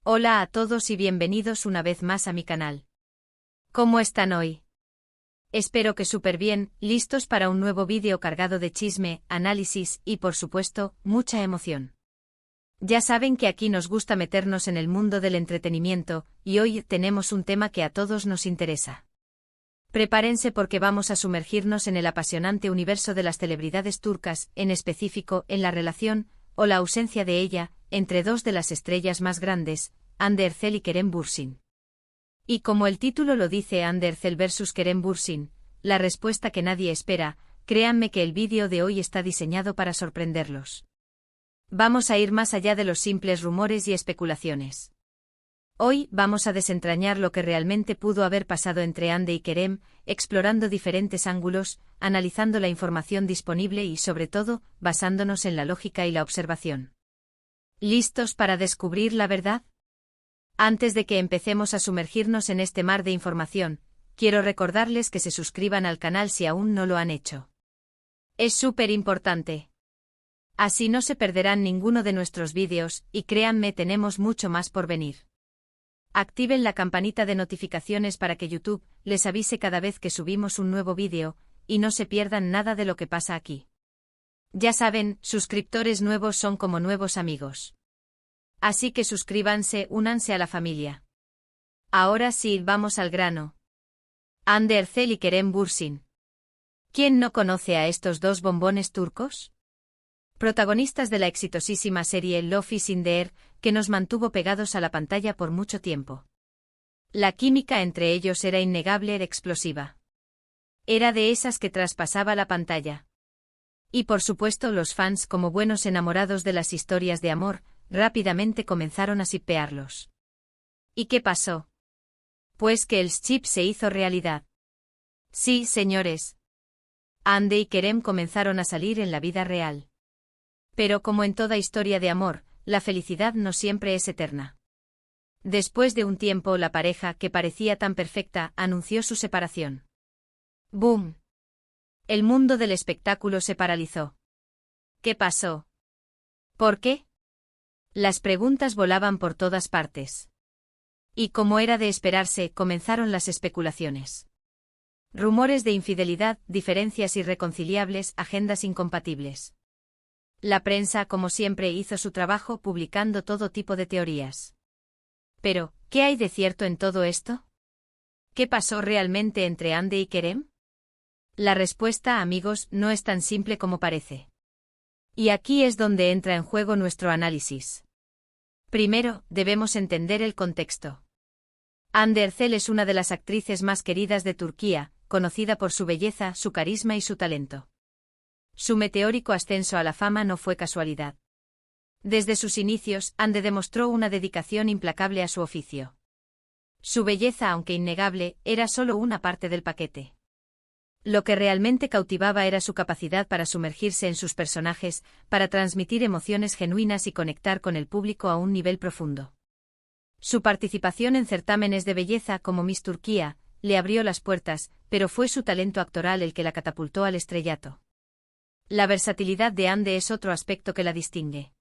Hola a todos y bienvenidos una vez más a mi canal. ¿Cómo están hoy? Espero que súper bien, listos para un nuevo vídeo cargado de chisme, análisis y, por supuesto, mucha emoción. Ya saben que aquí nos gusta meternos en el mundo del entretenimiento, y hoy tenemos un tema que a todos nos interesa. Prepárense porque vamos a sumergirnos en el apasionante universo de las celebridades turcas, en específico en la relación, o la ausencia de ella, entre dos de las estrellas más grandes, Hande Erçel y Kerem Bürsin. Y como el título lo dice, Hande Erçel vs Kerem Bürsin, la respuesta que nadie espera, créanme que el vídeo de hoy está diseñado para sorprenderlos. Vamos a ir más allá de los simples rumores y especulaciones. Hoy vamos a desentrañar lo que realmente pudo haber pasado entre Hande y Kerem, explorando diferentes ángulos, analizando la información disponible y, sobre todo, basándonos en la lógica y la observación. ¿Listos para descubrir la verdad? Antes de que empecemos a sumergirnos en este mar de información, quiero recordarles que se suscriban al canal si aún no lo han hecho. Es súper importante. Así no se perderán ninguno de nuestros vídeos, y créanme, tenemos mucho más por venir. Activen la campanita de notificaciones para que YouTube les avise cada vez que subimos un nuevo vídeo, y no se pierdan nada de lo que pasa aquí. Ya saben, suscriptores nuevos son como nuevos amigos. Así que suscríbanse, únanse a la familia. Ahora sí, vamos al grano. Hande Erçel y Kerem Bürsin. ¿Quién no conoce a estos dos bombones turcos? Protagonistas de la exitosísima serie Love is in the Air, que nos mantuvo pegados a la pantalla por mucho tiempo. La química entre ellos era innegable, era explosiva. Era de esas que traspasaba la pantalla. Y por supuesto los fans, como buenos enamorados de las historias de amor, rápidamente comenzaron a shippearlos. ¿Y qué pasó? Pues que el ship se hizo realidad. Sí, señores. Hande y Kerem comenzaron a salir en la vida real. Pero como en toda historia de amor, la felicidad no siempre es eterna. Después de un tiempo, la pareja, que parecía tan perfecta, anunció su separación. ¡Boom! El mundo del espectáculo se paralizó. ¿Qué pasó? ¿Por qué? Las preguntas volaban por todas partes. Y como era de esperarse, comenzaron las especulaciones. Rumores de infidelidad, diferencias irreconciliables, agendas incompatibles. La prensa, como siempre, hizo su trabajo publicando todo tipo de teorías. Pero, ¿qué hay de cierto en todo esto? ¿Qué pasó realmente entre Hande y Kerem? La respuesta, amigos, no es tan simple como parece. Y aquí es donde entra en juego nuestro análisis. Primero, debemos entender el contexto. Hande Erçel es una de las actrices más queridas de Turquía, conocida por su belleza, su carisma y su talento. Su meteórico ascenso a la fama no fue casualidad. Desde sus inicios, Hande demostró una dedicación implacable a su oficio. Su belleza, aunque innegable, era solo una parte del paquete. Lo que realmente cautivaba era su capacidad para sumergirse en sus personajes, para transmitir emociones genuinas y conectar con el público a un nivel profundo. Su participación en certámenes de belleza como Miss Turquía le abrió las puertas, pero fue su talento actoral el que la catapultó al estrellato. La versatilidad de Hande es otro aspecto que la distingue.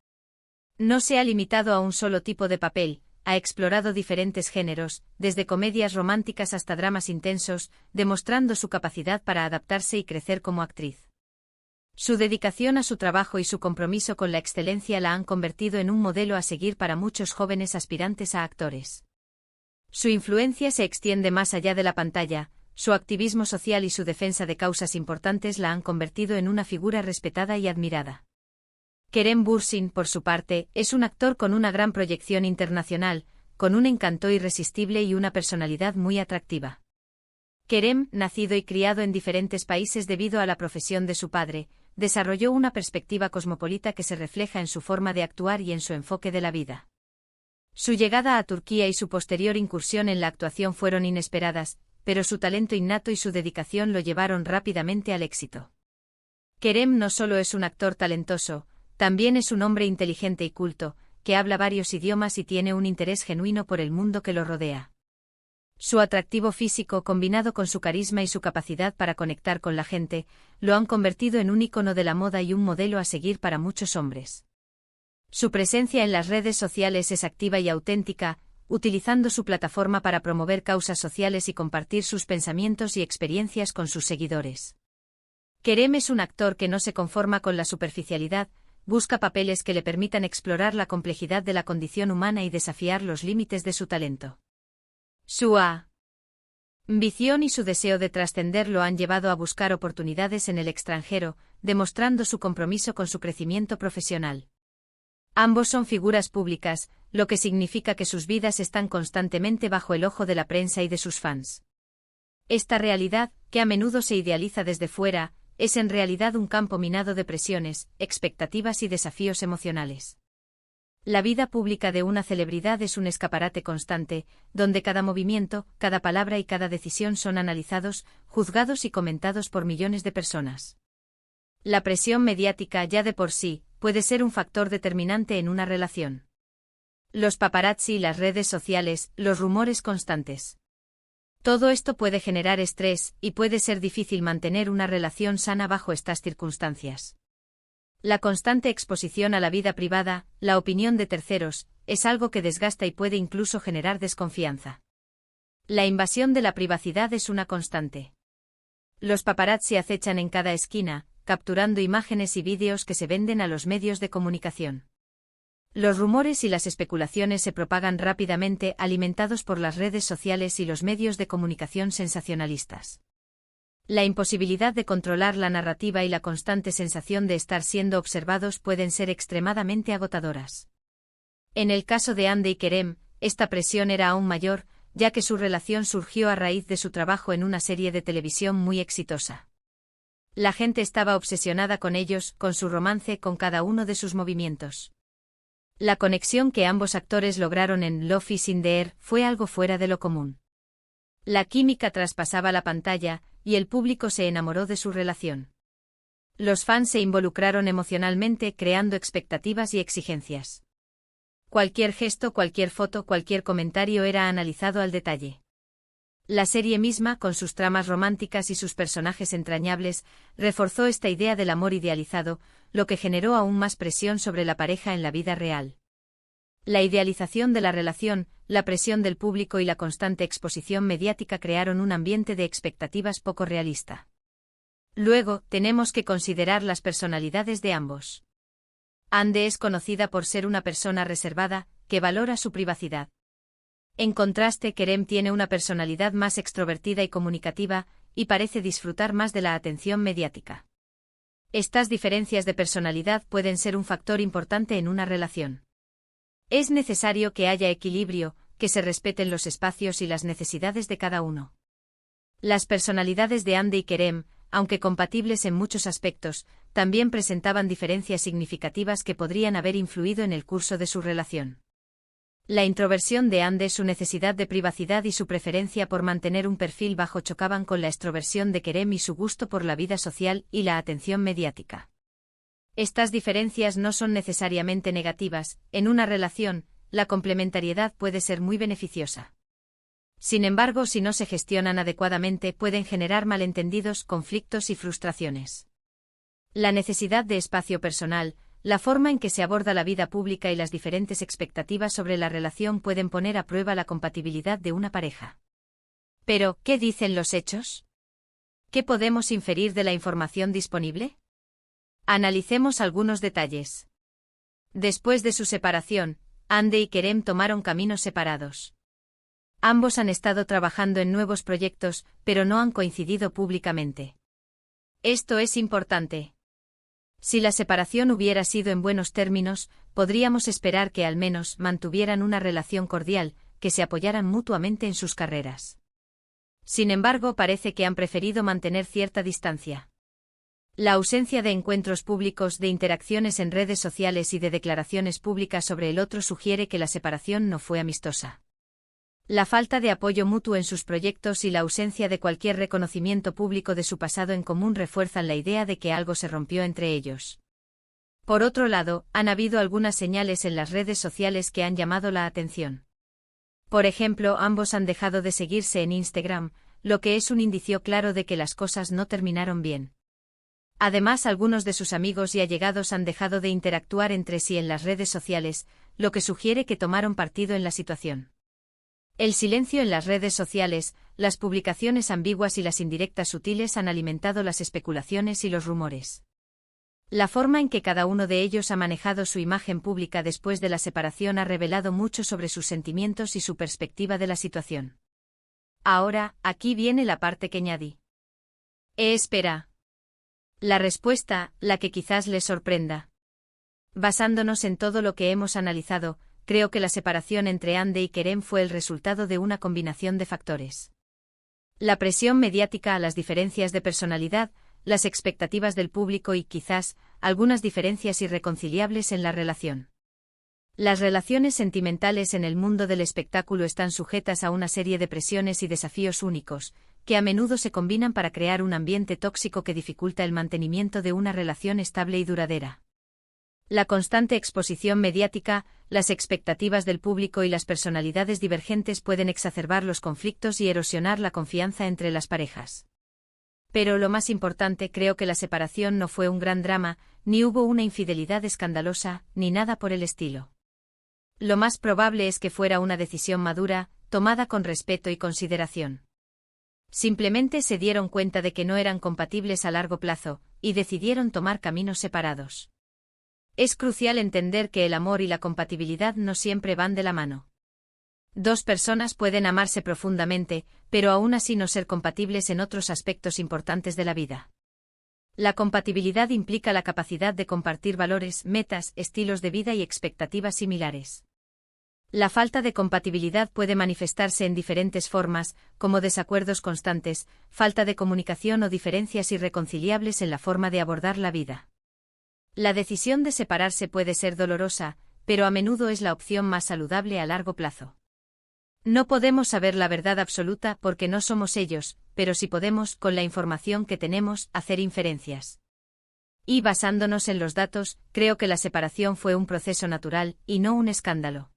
No se ha limitado a un solo tipo de papel, ha explorado diferentes géneros, desde comedias románticas hasta dramas intensos, demostrando su capacidad para adaptarse y crecer como actriz. Su dedicación a su trabajo y su compromiso con la excelencia la han convertido en un modelo a seguir para muchos jóvenes aspirantes a actores. Su influencia se extiende más allá de la pantalla. Su activismo social y su defensa de causas importantes la han convertido en una figura respetada y admirada. Kerem Bürsin, por su parte, es un actor con una gran proyección internacional, con un encanto irresistible y una personalidad muy atractiva. Kerem, nacido y criado en diferentes países debido a la profesión de su padre, desarrolló una perspectiva cosmopolita que se refleja en su forma de actuar y en su enfoque de la vida. Su llegada a Turquía y su posterior incursión en la actuación fueron inesperadas, pero su talento innato y su dedicación lo llevaron rápidamente al éxito. Kerem no solo es un actor talentoso, también es un hombre inteligente y culto, que habla varios idiomas y tiene un interés genuino por el mundo que lo rodea. Su atractivo físico, combinado con su carisma y su capacidad para conectar con la gente, lo han convertido en un ícono de la moda y un modelo a seguir para muchos hombres. Su presencia en las redes sociales es activa y auténtica, utilizando su plataforma para promover causas sociales y compartir sus pensamientos y experiencias con sus seguidores. Kerem es un actor que no se conforma con la superficialidad, busca papeles que le permitan explorar la complejidad de la condición humana y desafiar los límites de su talento. Su ambición y su deseo de trascender lo han llevado a buscar oportunidades en el extranjero, demostrando su compromiso con su crecimiento profesional. Ambos son figuras públicas, lo que significa que sus vidas están constantemente bajo el ojo de la prensa y de sus fans. Esta realidad, que a menudo se idealiza desde fuera, es en realidad un campo minado de presiones, expectativas y desafíos emocionales. La vida pública de una celebridad es un escaparate constante, donde cada movimiento, cada palabra y cada decisión son analizados, juzgados y comentados por millones de personas. La presión mediática ya de por sí puede ser un factor determinante en una relación. Los paparazzi, las redes sociales, los rumores constantes. Todo esto puede generar estrés y puede ser difícil mantener una relación sana bajo estas circunstancias. La constante exposición a la vida privada, la opinión de terceros, es algo que desgasta y puede incluso generar desconfianza. La invasión de la privacidad es una constante. Los paparazzi acechan en cada esquina, capturando imágenes y vídeos que se venden a los medios de comunicación. Los rumores y las especulaciones se propagan rápidamente, alimentados por las redes sociales y los medios de comunicación sensacionalistas. La imposibilidad de controlar la narrativa y la constante sensación de estar siendo observados pueden ser extremadamente agotadoras. En el caso de Hande y Kerem, esta presión era aún mayor, ya que su relación surgió a raíz de su trabajo en una serie de televisión muy exitosa. La gente estaba obsesionada con ellos, con su romance, con cada uno de sus movimientos. La conexión que ambos actores lograron en Love is in the Air fue algo fuera de lo común. La química traspasaba la pantalla, y el público se enamoró de su relación. Los fans se involucraron emocionalmente, creando expectativas y exigencias. Cualquier gesto, cualquier foto, cualquier comentario era analizado al detalle. La serie misma, con sus tramas románticas y sus personajes entrañables, reforzó esta idea del amor idealizado, lo que generó aún más presión sobre la pareja en la vida real. La idealización de la relación, la presión del público y la constante exposición mediática crearon un ambiente de expectativas poco realista. Luego, tenemos que considerar las personalidades de ambos. Hande es conocida por ser una persona reservada, que valora su privacidad. En contraste, Kerem tiene una personalidad más extrovertida y comunicativa, y parece disfrutar más de la atención mediática. Estas diferencias de personalidad pueden ser un factor importante en una relación. Es necesario que haya equilibrio, que se respeten los espacios y las necesidades de cada uno. Las personalidades de Hande y Kerem, aunque compatibles en muchos aspectos, también presentaban diferencias significativas que podrían haber influido en el curso de su relación. La introversión de Hande, su necesidad de privacidad y su preferencia por mantener un perfil bajo chocaban con la extroversión de Kerem y su gusto por la vida social y la atención mediática. Estas diferencias no son necesariamente negativas, en una relación, la complementariedad puede ser muy beneficiosa. Sin embargo, si no se gestionan adecuadamente, pueden generar malentendidos, conflictos y frustraciones. La necesidad de espacio personal, la forma en que se aborda la vida pública y las diferentes expectativas sobre la relación pueden poner a prueba la compatibilidad de una pareja. Pero, ¿qué dicen los hechos? ¿Qué podemos inferir de la información disponible? Analicemos algunos detalles. Después de su separación, Hande y Kerem tomaron caminos separados. Ambos han estado trabajando en nuevos proyectos, pero no han coincidido públicamente. Esto es importante. Si la separación hubiera sido en buenos términos, podríamos esperar que al menos mantuvieran una relación cordial, que se apoyaran mutuamente en sus carreras. Sin embargo, parece que han preferido mantener cierta distancia. La ausencia de encuentros públicos, de interacciones en redes sociales y de declaraciones públicas sobre el otro sugiere que la separación no fue amistosa. La falta de apoyo mutuo en sus proyectos y la ausencia de cualquier reconocimiento público de su pasado en común refuerzan la idea de que algo se rompió entre ellos. Por otro lado, han habido algunas señales en las redes sociales que han llamado la atención. Por ejemplo, ambos han dejado de seguirse en Instagram, lo que es un indicio claro de que las cosas no terminaron bien. Además, algunos de sus amigos y allegados han dejado de interactuar entre sí en las redes sociales, lo que sugiere que tomaron partido en la situación. El silencio en las redes sociales, las publicaciones ambiguas y las indirectas sutiles han alimentado las especulaciones y los rumores. La forma en que cada uno de ellos ha manejado su imagen pública después de la separación ha revelado mucho sobre sus sentimientos y su perspectiva de la situación. Ahora, aquí viene la parte que añadí. Espera. La respuesta, la que quizás les sorprenda. Basándonos en todo lo que hemos analizado, creo que la separación entre Hande y Kerem fue el resultado de una combinación de factores. La presión mediática a las diferencias de personalidad, las expectativas del público y quizás, algunas diferencias irreconciliables en la relación. Las relaciones sentimentales en el mundo del espectáculo están sujetas a una serie de presiones y desafíos únicos, que a menudo se combinan para crear un ambiente tóxico que dificulta el mantenimiento de una relación estable y duradera. La constante exposición mediática, las expectativas del público y las personalidades divergentes pueden exacerbar los conflictos y erosionar la confianza entre las parejas. Pero lo más importante, creo que la separación no fue un gran drama, ni hubo una infidelidad escandalosa, ni nada por el estilo. Lo más probable es que fuera una decisión madura, tomada con respeto y consideración. Simplemente se dieron cuenta de que no eran compatibles a largo plazo, y decidieron tomar caminos separados. Es crucial entender que el amor y la compatibilidad no siempre van de la mano. Dos personas pueden amarse profundamente, pero aún así no ser compatibles en otros aspectos importantes de la vida. La compatibilidad implica la capacidad de compartir valores, metas, estilos de vida y expectativas similares. La falta de compatibilidad puede manifestarse en diferentes formas, como desacuerdos constantes, falta de comunicación o diferencias irreconciliables en la forma de abordar la vida. La decisión de separarse puede ser dolorosa, pero a menudo es la opción más saludable a largo plazo. No podemos saber la verdad absoluta porque no somos ellos, pero sí podemos, con la información que tenemos, hacer inferencias. Y basándonos en los datos, creo que la separación fue un proceso natural, y no un escándalo.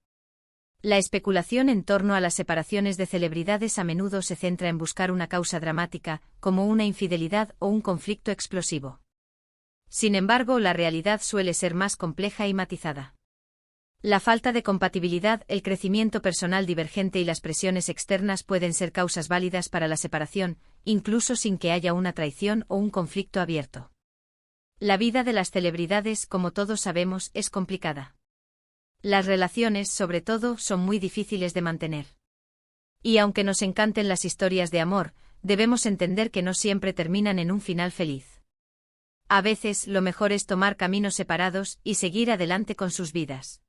La especulación en torno a las separaciones de celebridades a menudo se centra en buscar una causa dramática, como una infidelidad o un conflicto explosivo. Sin embargo, la realidad suele ser más compleja y matizada. La falta de compatibilidad, el crecimiento personal divergente y las presiones externas pueden ser causas válidas para la separación, incluso sin que haya una traición o un conflicto abierto. La vida de las celebridades, como todos sabemos, es complicada. Las relaciones, sobre todo, son muy difíciles de mantener. Y aunque nos encanten las historias de amor, debemos entender que no siempre terminan en un final feliz. A veces, lo mejor es tomar caminos separados y seguir adelante con sus vidas.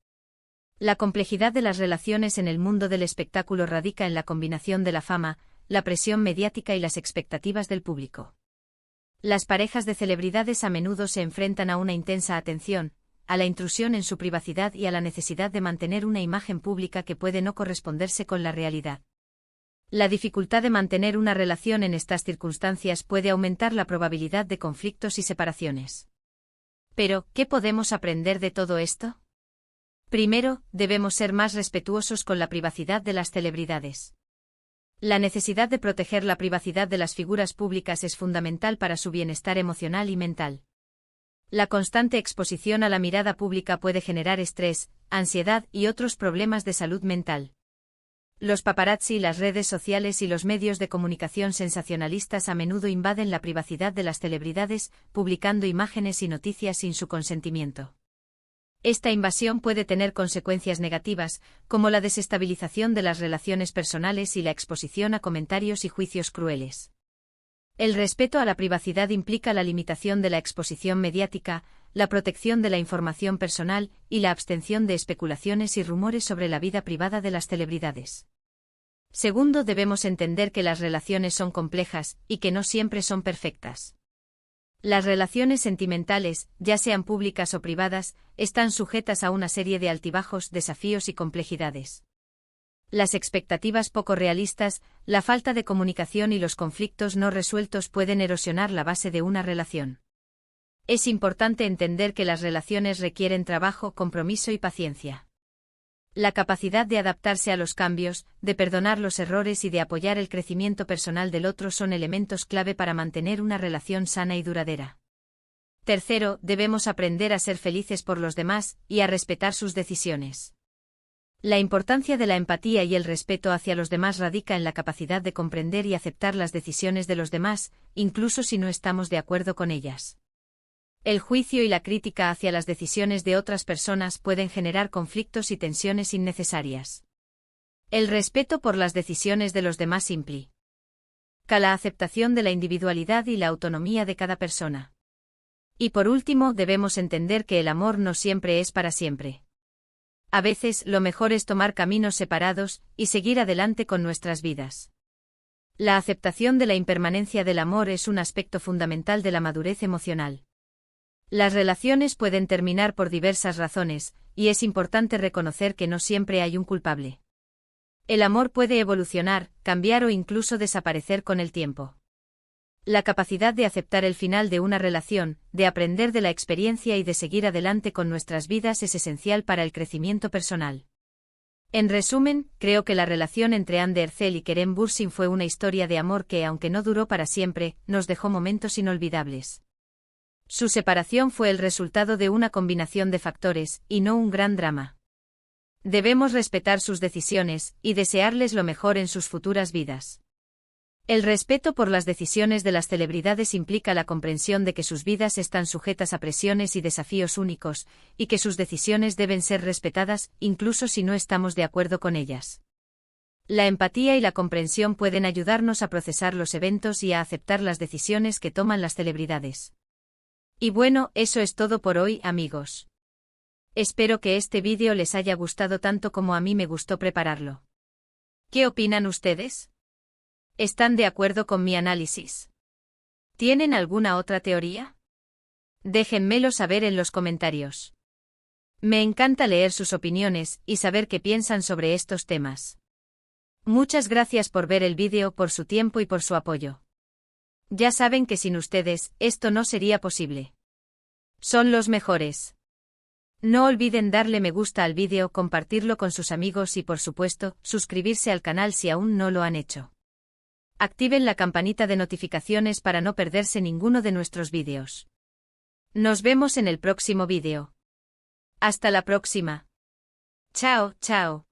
La complejidad de las relaciones en el mundo del espectáculo radica en la combinación de la fama, la presión mediática y las expectativas del público. Las parejas de celebridades a menudo se enfrentan a una intensa atención, a la intrusión en su privacidad y a la necesidad de mantener una imagen pública que puede no corresponderse con la realidad. La dificultad de mantener una relación en estas circunstancias puede aumentar la probabilidad de conflictos y separaciones. Pero, ¿qué podemos aprender de todo esto? Primero, debemos ser más respetuosos con la privacidad de las celebridades. La necesidad de proteger la privacidad de las figuras públicas es fundamental para su bienestar emocional y mental. La constante exposición a la mirada pública puede generar estrés, ansiedad y otros problemas de salud mental. Los paparazzi, las redes sociales y los medios de comunicación sensacionalistas a menudo invaden la privacidad de las celebridades, publicando imágenes y noticias sin su consentimiento. Esta invasión puede tener consecuencias negativas, como la desestabilización de las relaciones personales y la exposición a comentarios y juicios crueles. El respeto a la privacidad implica la limitación de la exposición mediática, la protección de la información personal y la abstención de especulaciones y rumores sobre la vida privada de las celebridades. Segundo, debemos entender que las relaciones son complejas y que no siempre son perfectas. Las relaciones sentimentales, ya sean públicas o privadas, están sujetas a una serie de altibajos, desafíos y complejidades. Las expectativas poco realistas, la falta de comunicación y los conflictos no resueltos pueden erosionar la base de una relación. Es importante entender que las relaciones requieren trabajo, compromiso y paciencia. La capacidad de adaptarse a los cambios, de perdonar los errores y de apoyar el crecimiento personal del otro son elementos clave para mantener una relación sana y duradera. Tercero, debemos aprender a ser felices por los demás y a respetar sus decisiones. La importancia de la empatía y el respeto hacia los demás radica en la capacidad de comprender y aceptar las decisiones de los demás, incluso si no estamos de acuerdo con ellas. El juicio y la crítica hacia las decisiones de otras personas pueden generar conflictos y tensiones innecesarias. El respeto por las decisiones de los demás implica la aceptación de la individualidad y la autonomía de cada persona. Y por último, debemos entender que el amor no siempre es para siempre. A veces, lo mejor es tomar caminos separados y seguir adelante con nuestras vidas. La aceptación de la impermanencia del amor es un aspecto fundamental de la madurez emocional. Las relaciones pueden terminar por diversas razones, y es importante reconocer que no siempre hay un culpable. El amor puede evolucionar, cambiar o incluso desaparecer con el tiempo. La capacidad de aceptar el final de una relación, de aprender de la experiencia y de seguir adelante con nuestras vidas es esencial para el crecimiento personal. En resumen, creo que la relación entre Ander Zell y Kerem Bürsin fue una historia de amor que, aunque no duró para siempre, nos dejó momentos inolvidables. Su separación fue el resultado de una combinación de factores, y no un gran drama. Debemos respetar sus decisiones y desearles lo mejor en sus futuras vidas. El respeto por las decisiones de las celebridades implica la comprensión de que sus vidas están sujetas a presiones y desafíos únicos, y que sus decisiones deben ser respetadas, incluso si no estamos de acuerdo con ellas. La empatía y la comprensión pueden ayudarnos a procesar los eventos y a aceptar las decisiones que toman las celebridades. Y bueno, eso es todo por hoy, amigos. Espero que este vídeo les haya gustado tanto como a mí me gustó prepararlo. ¿Qué opinan ustedes? ¿Están de acuerdo con mi análisis? ¿Tienen alguna otra teoría? Déjenmelo saber en los comentarios. Me encanta leer sus opiniones y saber qué piensan sobre estos temas. Muchas gracias por ver el vídeo, por su tiempo y por su apoyo. Ya saben que sin ustedes, esto no sería posible. Son los mejores. No olviden darle me gusta al vídeo, compartirlo con sus amigos y por supuesto, suscribirse al canal si aún no lo han hecho. Activen la campanita de notificaciones para no perderse ninguno de nuestros vídeos. Nos vemos en el próximo vídeo. Hasta la próxima. Chao, chao.